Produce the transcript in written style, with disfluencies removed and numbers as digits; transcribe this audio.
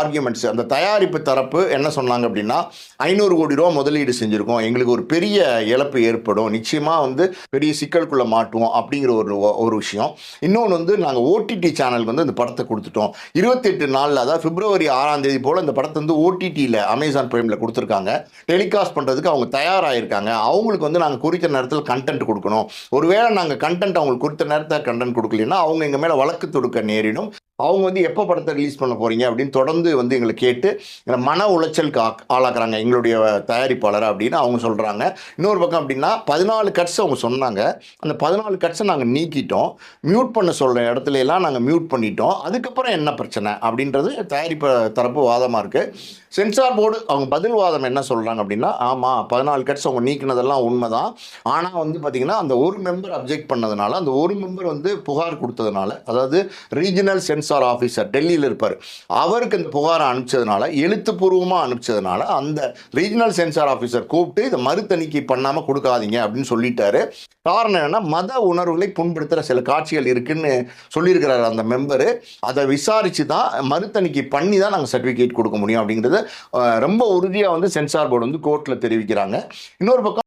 Arguments. அந்த தயாரிப்பு தரப்பு என்ன சொன்னாங்க அப்படின்னா, 500 கோடி ரூபா முதலீடு செஞ்சுருக்கோம், எங்களுக்கு ஒரு பெரிய இழப்பு ஏற்படும், நிச்சயமாக வந்து பெரிய சிக்கலுக்குள்ளே மாட்டுவோம் அப்படிங்கிற ஒரு விஷயம். இன்னொன்று வந்து நாங்கள் ஓடிடி சேனலுக்கு வந்து இந்த படத்தை கொடுத்துட்டோம், 28 நாளில், அதாவது பிப்ரவரி 6ஆம் தேதி போல் இந்த படத்தை வந்து ஓடிடியில் அமேசான் பிரைமில் கொடுத்துருக்காங்க. டெலிகாஸ்ட் பண்ணுறதுக்கு அவங்க தயாராகிருக்காங்க. அவங்களுக்கு வந்து நாங்கள் குறித்த நேரத்தில் கண்டென்ட் கொடுக்கணும். ஒருவேளை நாங்கள் கண்டென்ட் அவங்களுக்கு குறித்த நேரத்தில் கண்டென்ட் கொடுக்கலன்னா அவங்க எங்கள் மேலே வழக்கு தொடுக்க நேரிடும். அவங்க வந்து எப்போ படத்தை ரிலீஸ் பண்ண போகிறீங்க அப்படின்னு தொடர்ந்து வந்து எங்களை கேட்டு மன உளைச்சலுக்கு ஆளாக்குறாங்க எங்களுடைய தயாரிப்பாளரை அப்படின்னு அவங்க சொல்கிறாங்க. இன்னொரு பக்கம் அப்படின்னா 14 கட்ஸ் அவங்க சொன்னாங்க. அந்த 14 கட்ஸை நாங்கள் நீக்கிட்டோம், மியூட் பண்ண சொல்கிற இடத்துல எல்லாம் நாங்கள் மியூட் பண்ணிட்டோம், அதுக்கப்புறம் என்ன பிரச்சனை அப்படின்றது தயாரிப்பு தரப்பு வாதமாக இருக்குது. சென்சார் போர்டு அவங்க பதில் வாதம் என்ன சொல்கிறாங்க அப்படின்னா, ஆமாம் 14 கட்ஸ் அவங்க நீக்கினதெல்லாம் உண்மைதான், ஆனால் வந்து பார்த்திங்கன்னா அந்த ஒரு மெம்பர் அப்ஜெக்ட் பண்ணதுனால, அந்த ஒரு மெம்பர் வந்து புகார் கொடுத்ததுனால, அதாவது ரீஜனல் சென்சார் ஆஃபீஸர் டெல்லியில் இருப்பார், அவருக்கு அந்த புகாரை அனுப்பிச்சதுனால, எழுத்துப்பூர்வமாக அனுப்பிச்சதுனால அந்த ரீஜனல் சென்சார் ஆஃபீஸர் கூப்பிட்டு இதை மறுதணிக்கை பண்ணாமல் கொடுக்காதீங்க அப்படின்னு சொல்லிட்டாரு. காரணம் என்னன்னா, மத உணர்வுகளை புண்படுத்துகிற சில காட்சிகள் இருக்குன்னு சொல்லியிருக்கிறார் அந்த மெம்பரு. அதை விசாரித்து தான் மறுதணிக்கை பண்ணி தான் நாங்கள் சர்டிஃபிகேட் கொடுக்க முடியும் அப்படிங்கிறது ரொம்ப உறுதியாக வந்து சென்சார் போர்டு வந்து கோர்ட்டில் தெரிவிக்கிறாங்க. இன்னொரு பக்கம்